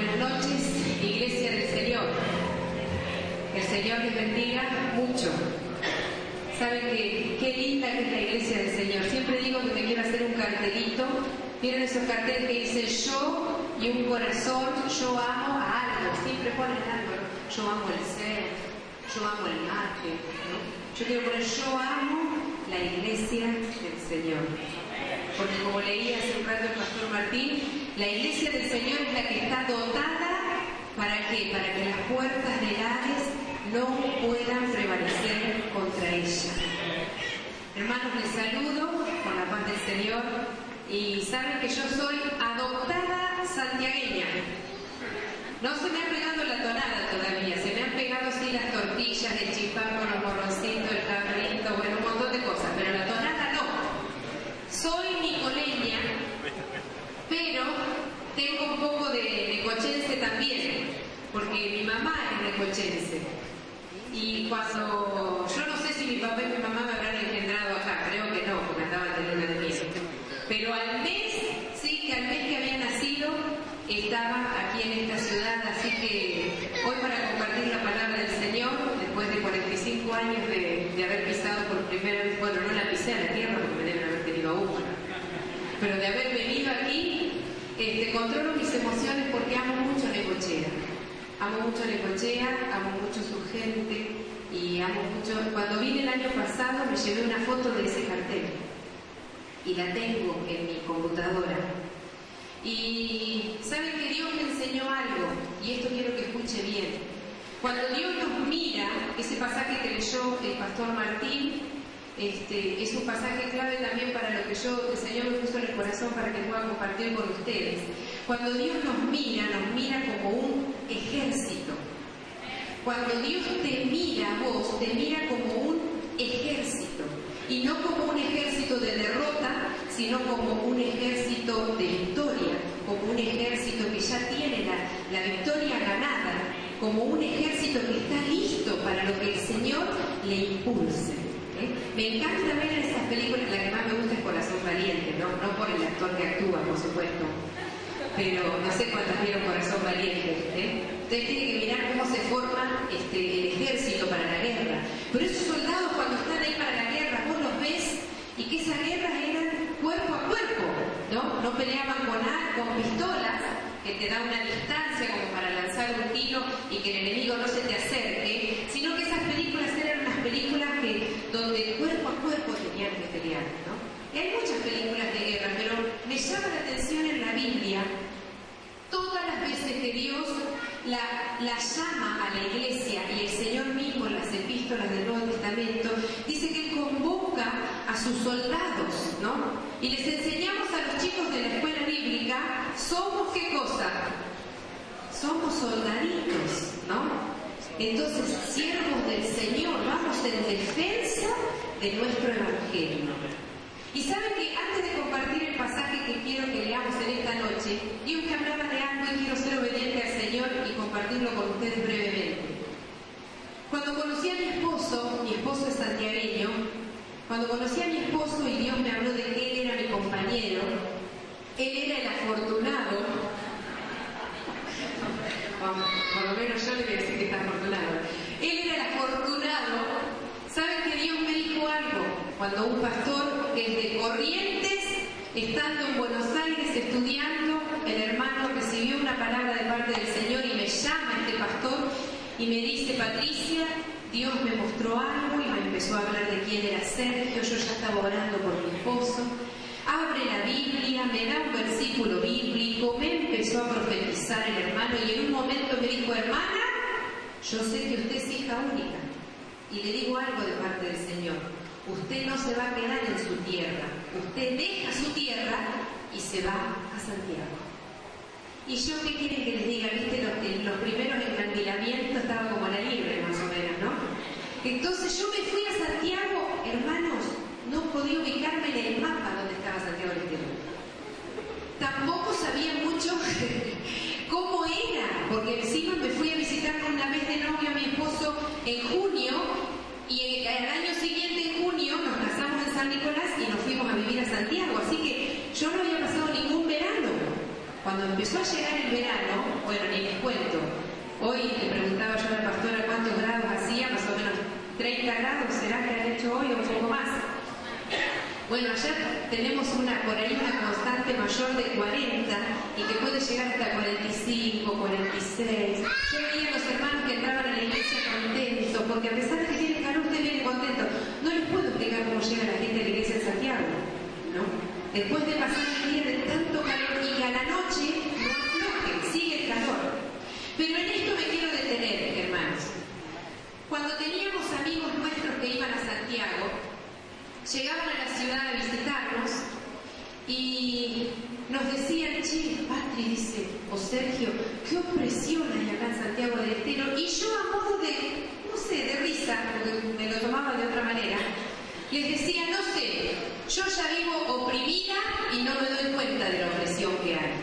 Buenas noches, Iglesia del Señor. El Señor les bendiga mucho. Saben que qué linda que es la Iglesia del Señor. Siempre digo que me quiero hacer un cartelito. Miren esos carteles que dicen yo y un corazón, yo amo a algo. Siempre ponen algo, ¿no? Yo amo el ser, yo amo el mate, ¿no? Yo quiero poner yo amo la Iglesia del Señor. Porque como leía hace un rato el pastor Martín, la Iglesia del Señor es la que está dotada, ¿para qué? Para que las puertas del Hades no puedan prevalecer contra ella. Hermanos, les saludo con la paz del Señor y saben que yo soy adoptada santiagueña. No se me ha pegado la tonada todavía, se me han pegado sí las tortillas, el chipán con los morroncitos, el cabrito, bueno, un montón de cosas, pero la tonada no. Soy nicoleña, pero tengo un poco de necochense también, porque mi mamá es necochense. Y cuando, yo no sé si mi papá y mi mamá me habrán engendrado acá, creo que no, porque andaba teniendo de miedo. Pero al mes, sí, que al mes que había nacido, estaba aquí en esta ciudad, así que hoy para compartir la palabra del Señor, después de 45 años de haber pisado por primera vez, bueno, no la pisé a la tierra porque me deben haber tenido aún, pero de haber venido aquí, controlo mis emociones porque amo mucho a Necochea. Amo mucho a Necochea, amo mucho su gente y amo mucho... Cuando vine el año pasado me llevé una foto de ese cartel y la tengo en mi computadora. Y saben que Dios me enseñó algo, y esto quiero que escuche bien. Cuando Dios nos mira, ese pasaje que leyó el pastor Martín, es un pasaje clave también para lo que el Señor me puso en el corazón para que pueda compartir con ustedes. Cuando Dios nos mira como un ejército. Cuando Dios te mira a vos, te mira como un ejército. Y no como un ejército de derrota, sino como un ejército de victoria, como un ejército que ya tiene la victoria ganada, como un ejército que está listo para lo que el Señor le impulse. Me encanta ver esas películas, la que más me gusta es Corazón Valiente, no por el actor que actúa, por supuesto, pero no sé cuántas vieron Corazón Valiente. Ustedes tienen que mirar cómo se forma el ejército para la guerra. Pero esos soldados cuando están ahí para la guerra, vos los ves y que esas guerras eran cuerpo a cuerpo, ¿no? No peleaban con pistolas, que te da una distancia como para lanzar un tiro y que el enemigo no se te acerque, sino que esas películas eran unas películas donde cuerpo a cuerpo tenían que pelear, ¿no? Y hay muchas películas de guerra, pero me llama la atención en la Biblia todas las veces que Dios la llama a la iglesia, y el Señor mismo en las epístolas del Nuevo Testamento dice que Él convoca a sus soldados, ¿no? Y les enseñamos a los chicos de la escuela bíblica, somos ¿qué cosa? Somos soldaditos, ¿no? Entonces, siervos del Señor, vamos en defensa de nuestro Evangelio. Y saben que antes de compartir el pasaje que quiero que leamos en esta noche, Dios me hablaba de algo y quiero ser obediente al Señor y compartirlo con ustedes brevemente. Cuando conocí a mi esposo es santiagueño, cuando conocí a mi esposo y Dios me habló de que él era mi compañero, él era el afortunado, por lo menos yo le voy a decir que está afortunado, él era el afortunado. ¿Saben que Dios me dijo algo? Cuando un pastor que es de Corrientes, estando en Buenos Aires estudiando, el hermano recibió una palabra de parte del Señor y me llama este pastor y me dice: Patricia, Dios me mostró algo y me empezó a hablar de quién era Sergio. Yo ya estaba orando por mi esposo. Abre la Biblia, me da un versículo bíblico, me empezó a profetizar el hermano y en un momento me dijo: hermana, yo sé que usted es hija única. Y le digo algo de parte del Señor: usted no se va a quedar en su tierra, usted deja su tierra y se va a Santiago. Y yo, ¿qué quieren que les diga? Viste, los primeros encandilamientos estaba como la libre, más o menos, ¿no? Entonces yo me fui a Santiago, hermanos, no podía ubicarme en el mapa donde estaba Santiago del Estero. Tampoco sabía mucho cómo era, porque encima me fui a visitar una vez de novio a mi esposo en junio, y al año siguiente, en junio, nos casamos en San Nicolás y nos fuimos a vivir a Santiago, así que yo no había pasado ningún verano Cuando empezó a llegar el verano, bueno, ni les cuento. Hoy le preguntaba yo a la pastora cuántos grados hacía, más o menos 30 grados, ¿será que han hecho hoy o un poco más? Bueno, allá tenemos por ahí una constante mayor de 40 y que puede llegar hasta 45, 46. Yo veía a los hermanos que entraban a la iglesia contentos, porque a pesar de que tienen calor, usted viene contento. No les puedo explicar cómo llega la gente a la iglesia en Santiago, ¿no? Después de pasar el día de tanto calor y que a la noche no afloje, sigue el calor. Pero en esto me quiero detener, hermanos. Cuando teníamos amigos nuestros que iban a Santiago, llegaban a la ciudad a visitarnos y nos decían, che, Patri, dice, o Sergio, qué opresión hay acá en Santiago del Estero. Y yo a modo de, no sé, de risa, porque me lo tomaba de otra manera, les decía, no sé, yo ya vivo oprimida y no me doy cuenta de la opresión que hay.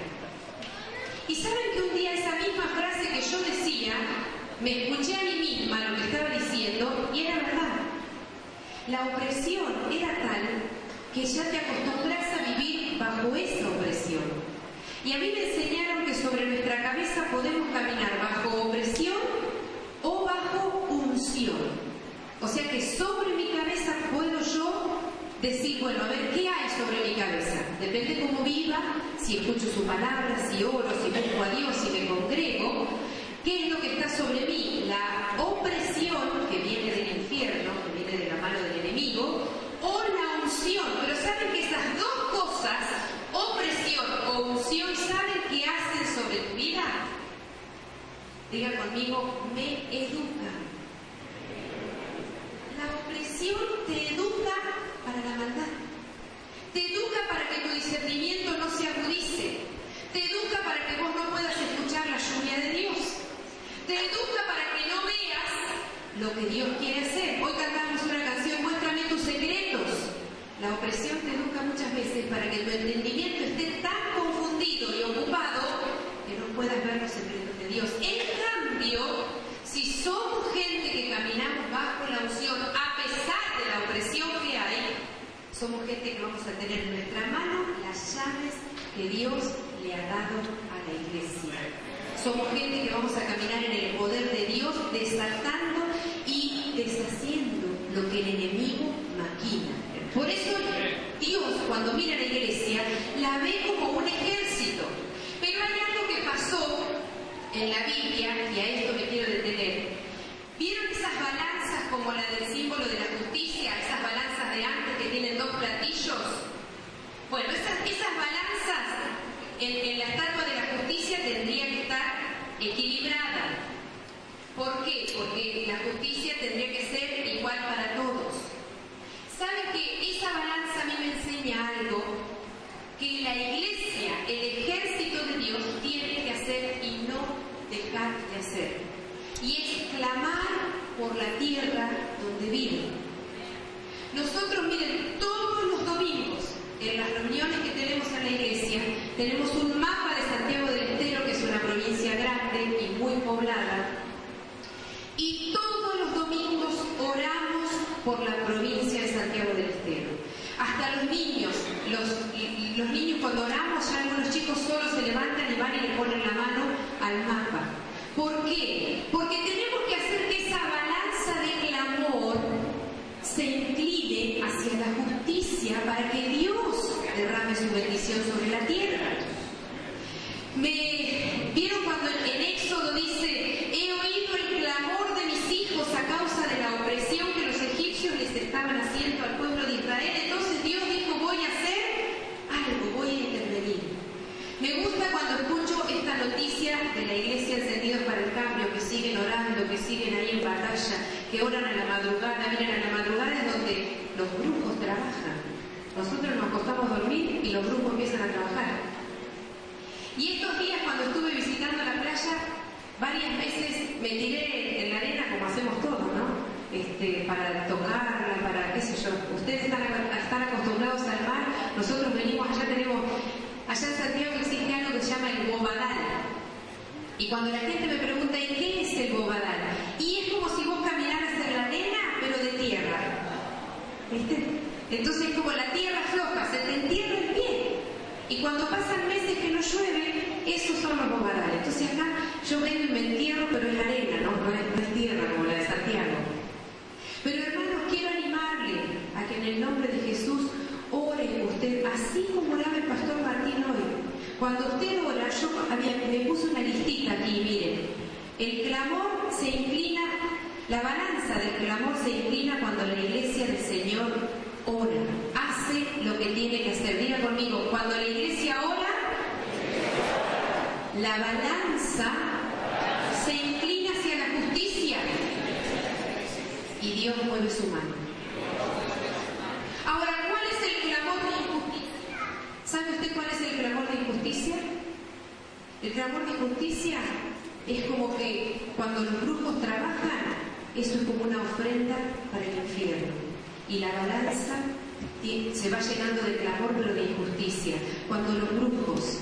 Y saben que un día esa misma frase que yo decía, me escuché a mí misma lo que estaba diciendo y era verdad. La opresión era tal que ya te acostumbras a vivir bajo esa opresión. Y a mí me enseñaron que sobre nuestra cabeza podemos caminar bajo opresión o bajo unción. O sea que sobre mi cabeza puedo yo decir, bueno, a ver, ¿qué hay sobre mi cabeza? Depende cómo viva, si escucho su palabra, si oro, si busco a Dios, si me congrego. ¿Qué es lo que está sobre mí? La opresión que viene del infierno, que viene de la mano del enemigo, o la unción. Pero ¿saben que esas dos cosas, opresión o unción, saben qué hacen sobre tu vida? Diga conmigo, me educa. La opresión te educa para la maldad. Te educa para que tu discernimiento no se agudice. Te educa para que vos no puedas escuchar la lluvia de Dios. Te educa para que no veas lo que Dios quiere hacer. Hoy cantamos una canción, muéstrame tus secretos. La opresión te educa muchas veces para que tu entendimiento esté tan confundido y ocupado que no puedas ver los secretos de Dios. En cambio, si somos gente que caminamos bajo la unción, a pesar de la opresión que hay, somos gente que vamos a tener en nuestra mano las llaves que Dios le ha dado a la iglesia. Somos gente que vamos a caminar en el poder de Dios, desatando y deshaciendo lo que el enemigo maquina. Por eso Dios, cuando mira a la iglesia, la ve como un ejército. Pero hay algo que pasó en la Biblia, y a esto me quiero detener. ¿Vieron esas balanzas como la del símbolo de la justicia? Esas balanzas de antes que tienen dos platillos. Bueno, esas balanzas en la estatua de la justicia tendría que estar equilibrada. ¿Por qué? Porque la justicia tendría que ser igual para todos. ¿Saben que esa balanza a mí me enseña algo? Que la iglesia, el ejército de Dios, tiene que hacer y no dejar de hacer. Y es clamar por la tierra donde viven. Nosotros, miren, todos los domingos, en las reuniones que tenemos en la iglesia, tenemos un mapa de Santiago del Estero, que es una provincia grande y muy poblada. Y todos los domingos oramos por la provincia de Santiago del Estero. Hasta los niños, los niños cuando oramos, ya algunos chicos solos se levantan y van y le ponen la mano al mapa. ¿Por qué? Porque tenemos que hacer que esa balanza de clamor se incline hacia la justicia para que Dios derrame su bendición sobre la tierra. ¿Vieron cuando en Éxodo dice, he oído el clamor de mis hijos a causa de la opresión que los egipcios les estaban haciendo al pueblo de Israel? Entonces Dios dijo, voy a hacer algo, voy a intervenir. Me gusta cuando escucho esta noticia de la Iglesia Encendidos para el Cambio, que siguen orando, que siguen ahí en batalla, que oran a la madrugada. Miren, a la madrugada es donde los brujos trabajan. Nosotros nos acostamos a dormir y los brujos empiezan a trabajar. Y estos días, cuando estuve visitando la playa, varias veces me tiré en la arena, como hacemos todos, ¿no? Para tocarla, para qué sé yo. Ustedes están acostumbrados al mar, nosotros venimos, allá en Santiago existe algo que se llama el bobadal. Y cuando la gente me pregunta, ¿y qué es el bobadal? Y es como si vos caminaras en la arena, pero de tierra. ¿Viste? Entonces, como la tierra floja, se te entierra el pie. Y cuando pasan meses que no llueve, vamos a dar. Entonces acá yo vengo y me entierro, pero es arena, no es tierra como la de Santiago. Pero hermanos, quiero animarle a que en el nombre de Jesús ore usted, así como oraba el pastor Martín hoy. Cuando usted ora, me puse una listita aquí, miren. El clamor se inclina, la balanza del clamor se inclina cuando la iglesia del Señor ora, hace lo que tiene que hacer. Diga conmigo, cuando la iglesia ora, la balanza se inclina hacia la justicia y Dios mueve su mano. Ahora, ¿cuál es el clamor de injusticia? ¿Sabe usted cuál es el clamor de injusticia? El clamor de injusticia es como que cuando los brujos trabajan, eso es como una ofrenda para el infierno. Y la balanza se va llenando de clamor, pero de injusticia. Cuando los brujos,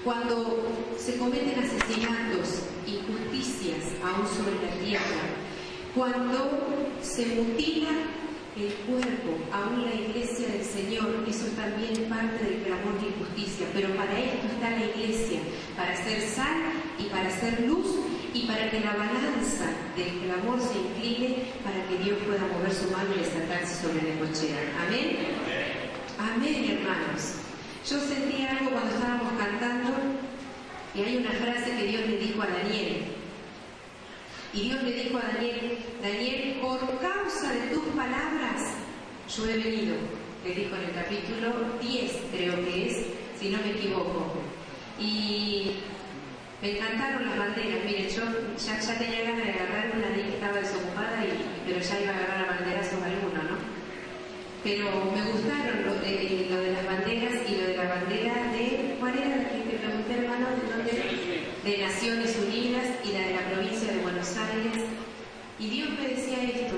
cuando se cometen asesinatos, injusticias aún sobre la tierra, cuando se mutila el cuerpo, aún la iglesia del Señor, eso también es parte del clamor de injusticia. Pero para esto está la iglesia, para ser sal y para ser luz, y para que la balanza del clamor se incline, para que Dios pueda mover su mano y desatarse sobre la cochera. Amén. Amén, hermanos. Yo sentí algo cuando estábamos cantando, y hay una frase que Dios le dijo a Daniel. Y Dios le dijo a Daniel, Daniel, por causa de tus palabras, yo he venido. Le dijo en el capítulo 10, creo que es, si no me equivoco. Y me encantaron las banderas. Miren, yo ya tenía ganas de agarrar una que estaba desocupada, pero ya iba a agarrar a banderazos alguno, ¿no? Pero me gustaron lo de las banderas y lo de la bandera de... ¿Cuál era la que te pregunté, hermano? ¿De dónde? De Naciones Unidas y la de la provincia de Buenos Aires. Y Dios me decía esto,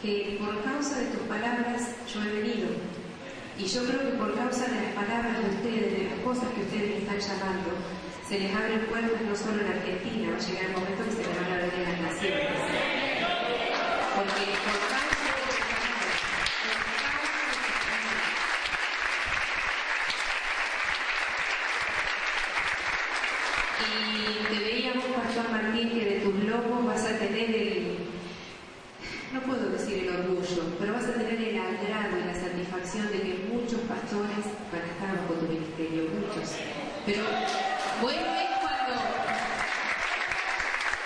que por causa de tus palabras yo he venido. Y yo creo que por causa de las palabras de ustedes, de las cosas que ustedes están llamando, se les abren puertas no solo en Argentina, va a llegar el momento que se les van a abrir en las naciones. Porque por causa de tus palabras, y te veíamos, Pastor Martín, que de tus lomos vas a tener no puedo decir el orgullo, pero vas a tener el agrado y la satisfacción de que muchos pastores van a estar bajo tu ministerio, muchos. Pero bueno es cuando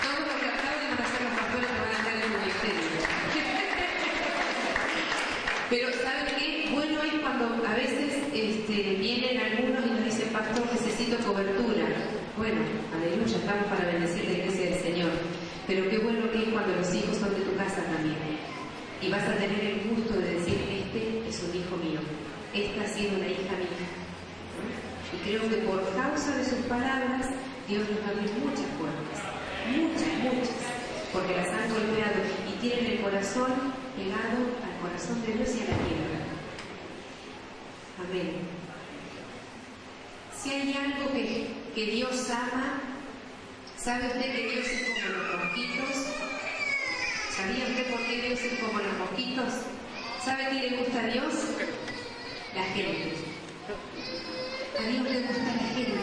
todos los que aplauden van a ser los pastores que van a estar en tu ministerio. Pero ¿saben qué? Bueno es cuando a veces vienen algunos y nos dicen, pastor, necesito cobertura. Bueno, aleluya, estamos para bendecir la iglesia del Señor. Pero qué bueno que es cuando los hijos son de tu casa también. Y vas a tener el gusto de decir, este es un hijo mío, esta ha sido una hija mía. Y creo que por causa de sus palabras, Dios nos va a abrir muchas puertas. Muchas. Porque las han golpeado y tienen el corazón pegado al corazón de Dios y a la tierra. Amén. Si hay algo que Dios ama, ¿sabe usted que Dios es como los mosquitos? ¿Sabía usted por qué Dios es como los mosquitos? ¿Sabe qué le gusta a Dios? La gente. A Dios le gusta la gente.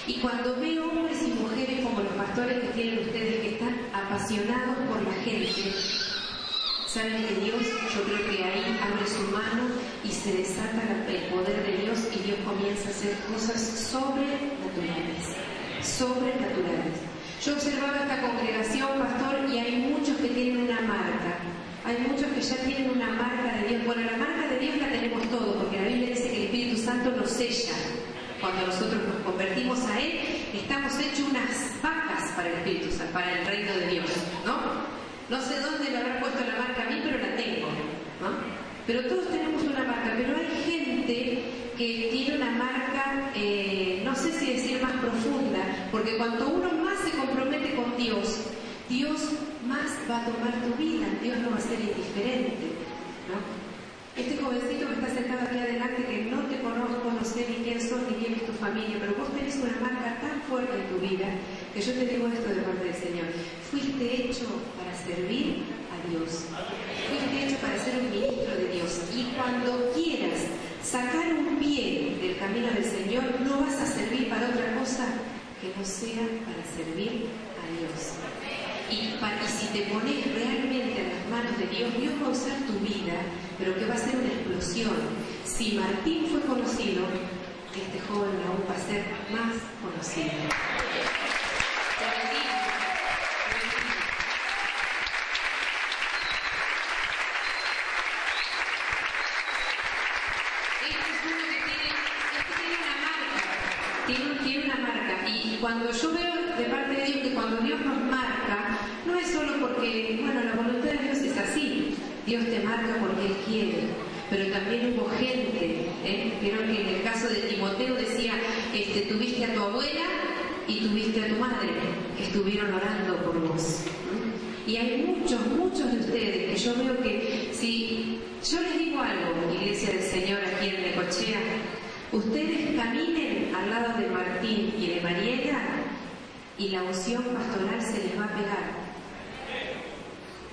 Y cuando veo hombres y mujeres como los pastores que tienen ustedes, que están apasionados por la gente, saben que Dios, yo creo que ahí abre su mano y se desata el poder de Dios y Dios comienza a hacer cosas sobrenaturales. Yo observaba esta congregación, pastor, y hay muchos que tienen una marca. Hay muchos que ya tienen una marca de Dios. Bueno, la marca de Dios la tenemos todos, porque la Biblia dice que el Espíritu Santo nos sella. Cuando nosotros nos convertimos a Él, estamos hechos unas vacas para el Espíritu Santo, para el reino de Dios, ¿no? No sé dónde le habrá puesto la marca a mí, pero la tengo, ¿no? Pero todos tenemos una marca, pero hay gente que tiene una marca, no sé si decir más profunda, porque cuando uno más se compromete con Dios, Dios más va a tomar tu vida, Dios no va a ser indiferente, ¿no? Este jovencito que está sentado aquí adelante, que no te conozco, no sé ni quién sos ni quién es tu familia, pero vos tenés una marca tan fuerte en tu vida, que yo te digo esto de parte del Señor. Fuiste hecho para servir a Dios. Fuiste hecho para ser un ministro de Dios. Y cuando quieras sacar un pie del camino del Señor, no vas a servir para otra cosa que no sea para servir a Dios. Y si te pones realmente en las manos de Dios, Dios va a usar tu vida, pero que va a ser una explosión. Si Martín fue conocido, este joven aún va a ser más conocido. Tiene una marca, y cuando yo veo de parte de Dios que cuando Dios nos marca, no es solo porque, bueno, la voluntad de Dios es así, Dios te marca porque Él quiere, pero también hubo gente, vieron que en el caso de Timoteo decía, tuviste a tu abuela y tuviste a tu madre, que estuvieron orando por vos. Y hay muchos de ustedes que yo veo que, si yo les digo algo, Iglesia del Señor aquí en Necochea, ustedes caminen al lado de Martín y de Mariela y la unción pastoral se les va a pegar.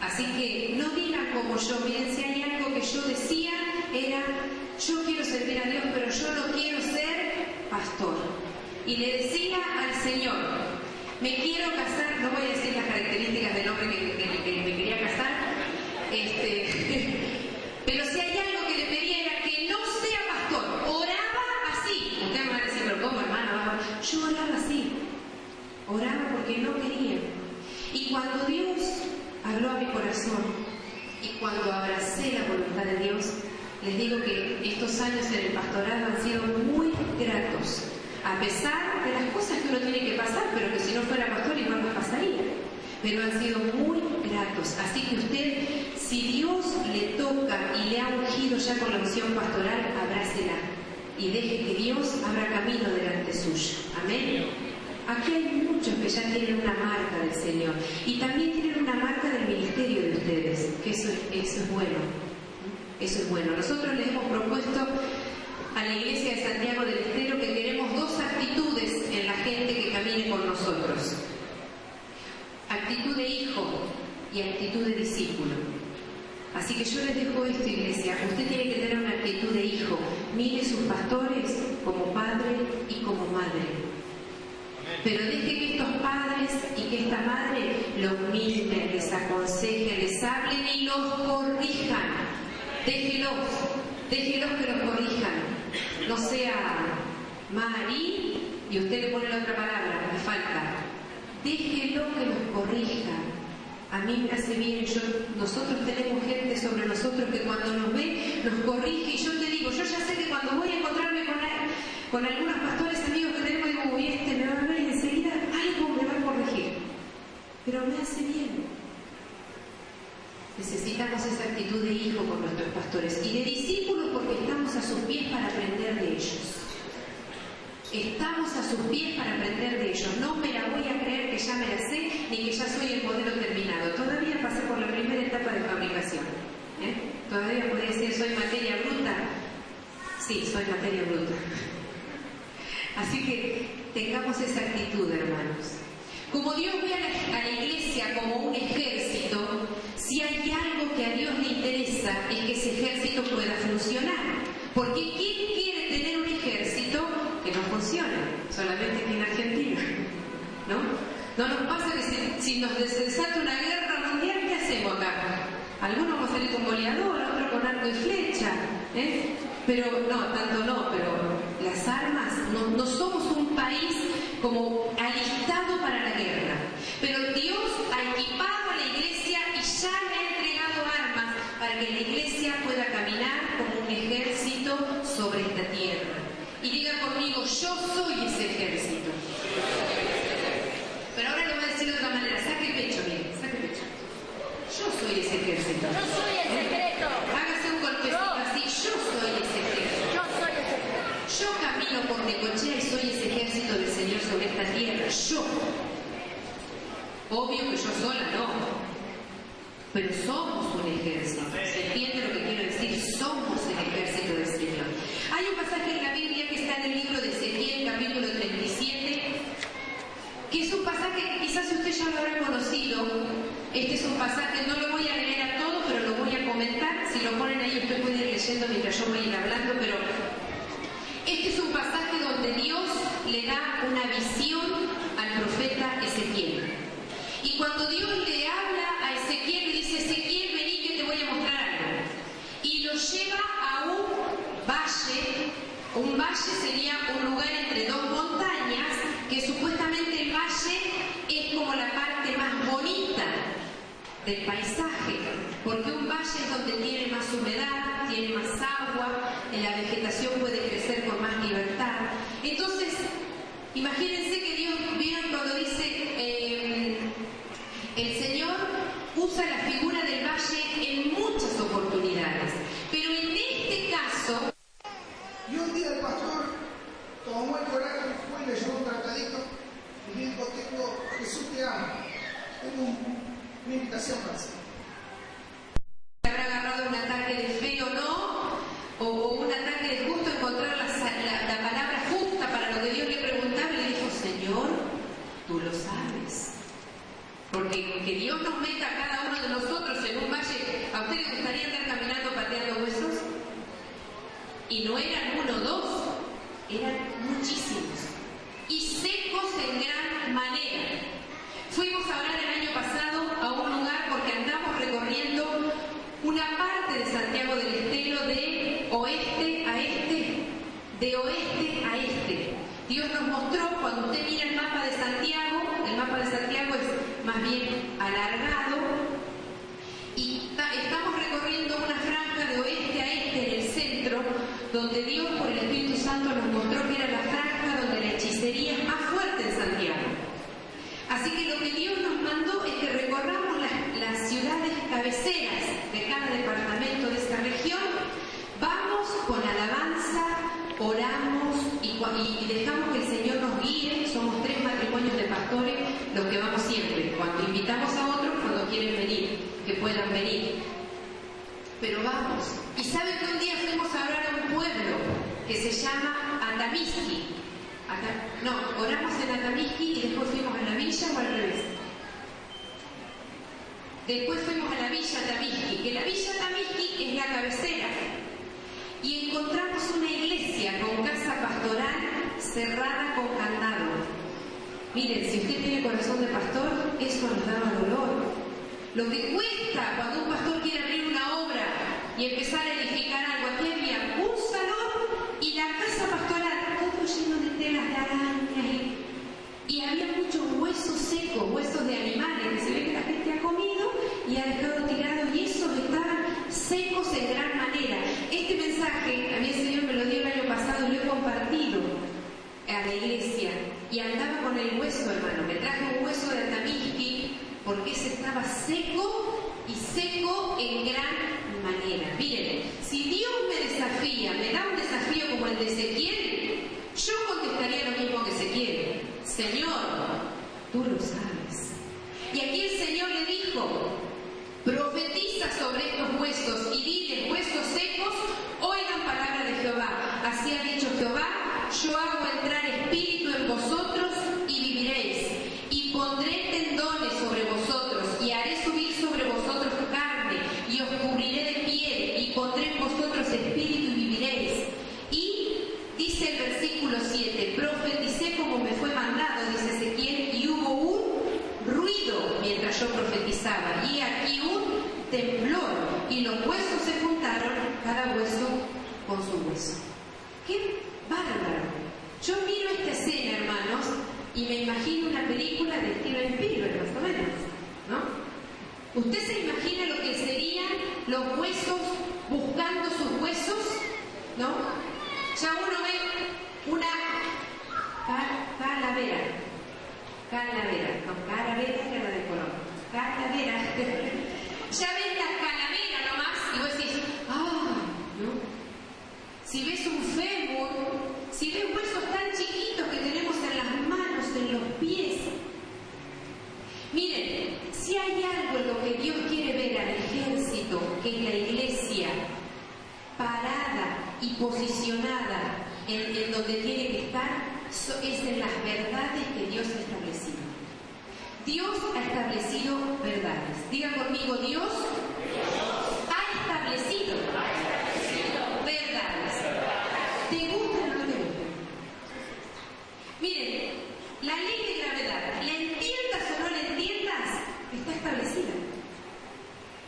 Así que no digan como yo, miren, si hay algo que yo decía era, yo quiero servir a Dios, pero yo no quiero ser pastor. Y le decía al Señor, me quiero casar, no voy a decir las características del hombre que me quería casar, pero si hay algo que le pedía era que no sea pastor, oraba así. Ustedes me van a decir, pero ¿cómo, hermano? Yo oraba así, oraba porque no quería. Y cuando Dios habló a mi corazón y cuando abracé la voluntad de Dios, les digo que estos años en el pastorado han sido muy gratos, a pesar de las cosas que uno tiene que pasar, pero que si no fuera pastor igual me pasaría. Pero han sido muy gratos. Así que usted, si Dios le toca y le ha ungido ya con la unción pastoral, abrácela y deje que Dios abra camino delante suyo. Amén. Aquí hay muchos que ya tienen una marca del Señor y también tienen una marca del ministerio de ustedes, que eso es bueno. Eso es bueno. Nosotros les hemos propuesto a la Iglesia de Santiago del Estero que queremos dos actitudes en la gente que camine con nosotros. Actitud de hijo y actitud de discípulo. Así que yo les dejo esto, Iglesia. Usted tiene que tener una actitud de hijo. Mire sus pastores como padre y como madre. Pero deje que estos padres y que esta madre los miren, les aconsejen, les hablen y los corrijan. Déjelos que los corrijan. No sea Mari y usted le pone la otra palabra, me falta. Déjelo que los corrija. A mí me hace bien. Nosotros tenemos gente sobre nosotros que cuando nos ve nos corrige. Y yo te digo, yo ya sé que cuando voy a encontrarme con algunos pastores amigos que tenemos, digo, uy, me va a ver y enseguida algo me va a corregir. Pero me hace bien. Necesitamos esa actitud de hijo con nuestros pastores y de discípulos porque estamos a sus pies para aprender de ellos. Estamos a sus pies para aprender de ellos. No me la voy a creer que ya me la sé ni que ya soy el modelo terminado. Todavía pasé por la primera etapa de fabricación. Todavía podría decir, soy materia bruta. Sí, soy materia bruta. Así que tengamos esa actitud, hermanos. Como Dios ve a la iglesia como un ejército, si hay algo que a Dios le interesa es que ese ejército pueda funcionar. Porque ¿quién quiere tener un ejército que no funcione? Solamente aquí en Argentina, ¿no? No nos pasa que si nos desata una guerra mundial, ¿qué hacemos acá? Algunos vamos a salir con goleador, otros con arco y flecha, Pero no, tanto no, pero las armas, no somos un país como alistado para la guerra. Pero Dios ha equipado a la iglesia y ya le ha entregado armas para que la iglesia pueda caminar como un ejército sobre esta tierra. Y diga conmigo, yo soy ese ejército. Pero ahora lo voy a decir de otra manera, saque el pecho, miren, saque el pecho. Yo soy ese ejército. Yo soy el secreto. Hágase un golpecito así, yo soy ese ejército. Yo soy el secreto. Yo camino por Necochea y soy ese ejército del Señor sobre esta tierra. Yo. Obvio que yo sola no. Pero somos un ejército. ¿Se entiende lo que quiero decir? Somos el ejército del Señor. Hay un pasaje en la Biblia que está en el libro de Ezequiel, capítulo 37, que es un pasaje que quizás usted ya lo habrá conocido. Este es un pasaje, no lo voy a leer a todo, pero lo voy a comentar. Si lo ponen ahí, usted puede ir leyendo mientras yo voy a ir hablando, pero este es un pasaje donde Dios le da una visión al Un valle sería un lugar entre dos montañas, que supuestamente el valle es como la parte más bonita del paisaje, porque un valle es donde tiene más humedad, tiene más agua, la vegetación puede crecer con más libertad. Entonces, imagínense que Dios, ¿vieron cuando dice el Señor usa la figura del valle en muchas oportunidades? Pero en este caso... Y un día el pastor tomó el coraje y fue y le llevó un tratadito y le dijo: Jesús te ama. Tengo una invitación para hacer. ¿Habrá agarrado un ataque de fe o no? O un ataque de justo encontrar la palabra justa para lo que Dios le preguntaba, y le dijo: Señor, tú lo sabes. Porque que Dios nos meta a cada uno de nosotros en un valle. ¿A usted le gustaría andar caminando pateando huesos? Y no eran uno o dos, eran muchísimos. Y secos en gran manera. Fuimos a orar el año pasado a un lugar porque andamos recorriendo una parte de Santiago del Estero de oeste a este, de oeste a este. Dios nos mostró, cuando usted mira el mapa de Santiago es más bien alargado, y estamos recorriendo una franja de oeste a este en el centro, donde Dios por el Espíritu Santo nos mostró que era la franja donde la hechicería es más fuerte en Santiago. Así que lo que Dios nos mandó es que recorramos las ciudades cabeceras de cada departamento de esta región. Vamos con alabanza, oramos y dejamos que el Señor nos guíe. Somos 3 matrimonios de pastores los que vamos siempre. Cuando invitamos a otros, cuando quieren venir, que puedan venir. Pero vamos. Y saben que un día fuimos a orar a un pueblo que se llama Atamisqui. Oramos en Atamisqui y después fuimos a la villa, o al revés. Después fuimos a la villa Atamisqui, que la villa Atamisqui es la cabecera. Y encontramos una iglesia con casa pastoral cerrada con candado. Miren, si usted tiene corazón de pastor, eso nos daba dolor. Lo que cuesta cuando un pastor quiere abrir una obra y empezar a edificar algo. Aquí había un salón y la casa pastoral, todo lleno de telas de arañas, y había muchos huesos secos, huesos de animales, que se ve que la gente ha comido y ha dejado tirados, y esos estaban secos en gran manera. Este mensaje, a mí el Señor me lo dio el año pasado y lo he compartido a la iglesia, y andaba con el hueso, hermano. Me traje un hueso de Atamisqui porque ese estaba seco, y seco en gran manera. Miren, si Dios me desafía, me da un desafío como el de Ezequiel, yo contestaría lo mismo que Ezequiel: Señor, tú lo sabes. Y aquí el Señor le dijo: profetiza sobre estos huesos y dile: huesos secos, oigan palabra de Jehová. Así ha dicho Jehová: yo hago entrar espíritu en vosotros y viviréis, y pondré tendones sobre vosotros, y haré subir sobre vosotros carne, y os cubriré de piel, y pondré en vosotros espíritu y viviréis. Y dice el versículo 7, profeticé como me fue mandado, dice Ezequiel, y hubo un ruido mientras yo profetizaba, y aquí un temblor, y los huesos se juntaron, cada hueso con su hueso. ¡Qué bárbaro! Yo miro esta escena, hermanos, y me imagino una película de Steven Spielberg, más o menos, ¿no? ¿Usted se imagina lo que serían los huesos buscando sus huesos? ¿No? Ya uno ve una calavera, no, calavera es la de Colón, calavera. Ya ves la calavera nomás y vos decís: ¿no? Si ves un fémur, si ves huesos tan chiquitos que tenemos en las manos, en los pies. Miren, si hay algo en lo que Dios quiere ver al ejército, que es la iglesia, parada y posicionada en donde tiene que estar, es en las verdades que Dios ha establecido. Dios ha establecido verdades. Diga conmigo: Dios ha establecido verdades. ¿Te gustan o no te gustan? Miren, la ley de gravedad, ¿la entiendas o no la entiendas? Está establecida.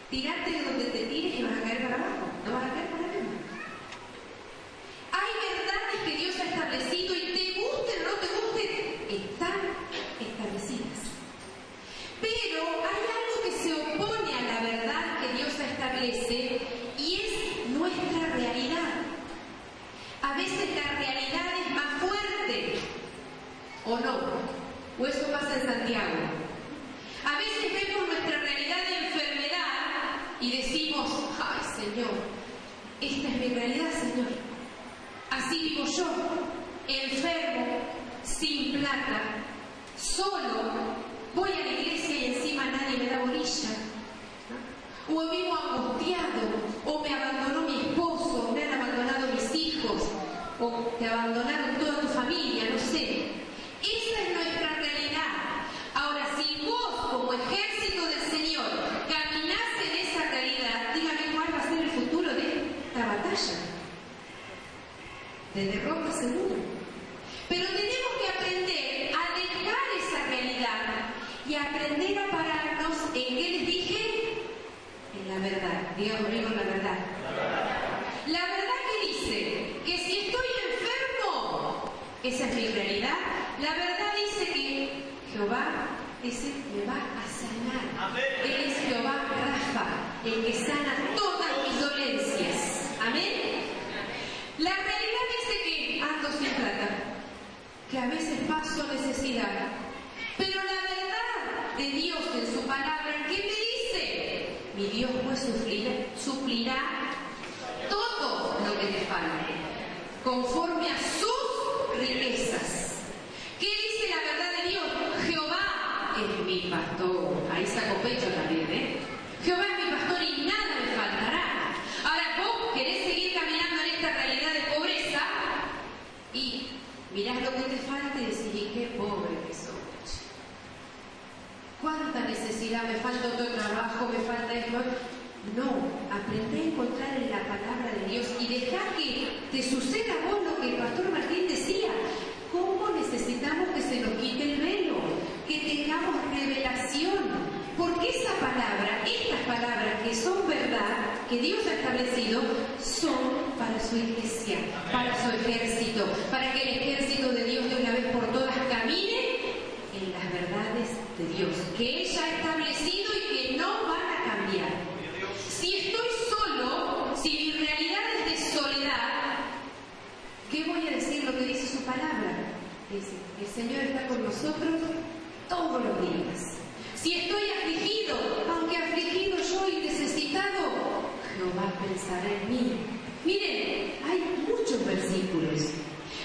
Tirarte de donde te tires y vas a caer para abajo, no vas a caer para arriba. Hay verdades ¿O no? ¿O eso pasa en Santiago? A veces vemos nuestra realidad de enfermedad y decimos, ay Señor, esta es mi realidad, Señor. Así vivo yo, enfermo, sin plata, solo, voy a la iglesia y encima nadie me da bolilla. O vivo angustiado, o me abandonó mi esposo, me han abandonado mis hijos, o te abandonaron toda tu familia, no sé. Esa es nuestra realidad. Ahora, si vos, como ejército del Señor, caminás en esa realidad, dígame cuál va a ser el futuro de esta batalla. De derrota seguro. Pero tenemos que aprender a dejar esa realidad y aprender a pararnos en qué les dije, en la verdad. Diga conmigo la verdad. La verdad que dice que si estoy enfermo, esa es mi realidad. La verdad dice que Jehová dice me va a sanar. Él es Jehová Rafa, el que sana todas mis dolencias. Amén. La realidad dice que ando sin plata, que a veces paso necesidad, pero la verdad de Dios en su palabra, ¿qué me dice? Mi Dios pues suplirá todo lo que te falte, conforme a sus riquezas. ¿Qué dice la verdad de Dios? Jehová es mi pastor. Ahí saco pecho también, ¿eh? Jehová es mi pastor y nada me faltará. Ahora vos querés seguir caminando en esta realidad de pobreza y mirás lo que te falta y decís, y qué pobre que soy. ¿Cuánta necesidad? Me falta otro trabajo, me falta esto. No, aprendé a encontrar en la palabra de Dios y dejar que te suceda a vos lo que el pastor Martín decía. ¿Cómo necesitamos que se nos quite el velo? Que tengamos revelación. Porque esa palabra, estas palabras que son verdad, que Dios ha establecido, son para su iglesia, para su ejército, para que el ejército de Dios de una vez por todas camine en las verdades de Dios, que ella ha establecido y que no van a cambiar. Si estoy solo, si mi realidad es de soledad, ¿qué voy a decir lo que dice su palabra? Dice, el Señor está con nosotros todos los días. Si estoy afligido, aunque afligido yo y necesitado, Jehová pensará en mí. Miren, hay muchos versículos,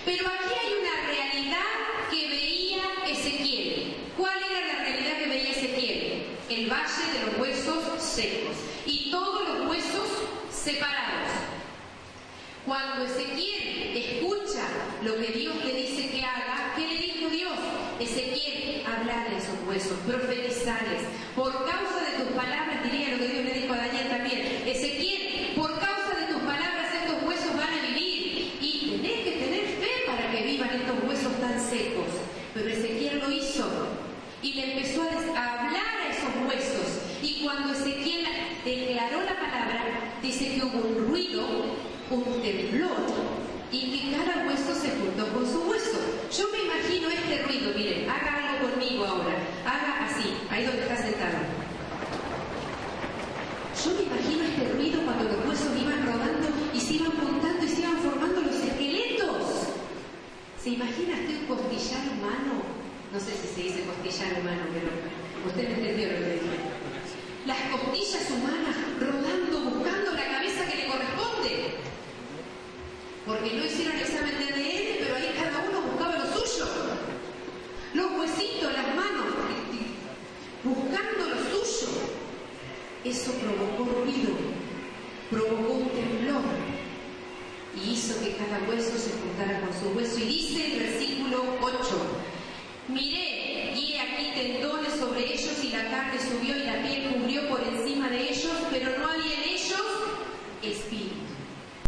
pero aquí hay una realidad que veía Ezequiel. ¿Cuál era la realidad que veía Ezequiel? El valle de los huesos secos y todos los huesos separados. Cuando Ezequiel escucha lo que Dios le dice que haga, ¿qué le dijo Dios? Ezequiel, hablarle a esos huesos, profetizarles. Por causa de tus palabras, diría lo que Dios le dijo a Daniel también. Ezequiel, por causa de tus palabras estos huesos van a vivir. Y tenés que tener fe para que vivan estos huesos tan secos. Pero Ezequiel lo hizo y le empezó a hablar a esos huesos. Y cuando Ezequiel declaró la palabra, dice que hubo un ruido, un temblor, y que cada hueso se juntó con su hueso. Yo me imagino este ruido, miren, haga algo conmigo ahora, haga así, ahí donde está sentado. Yo me imagino este ruido cuando los huesos iban rodando y se iban juntando y se iban formando los esqueletos. ¿Se imagina usted un costillar humano? No sé si se dice costillar humano, pero usted me entendió lo que dije. Las costillas humanas rodando, buscando la cabeza que le corresponde. Porque no hicieron examen de ADN, pero ahí cada uno buscaba lo suyo. Los huesitos, las manos, buscando lo suyo. Eso provocó ruido, provocó un temblor y hizo que cada hueso se juntara con su hueso. Y dice el versículo 8, miré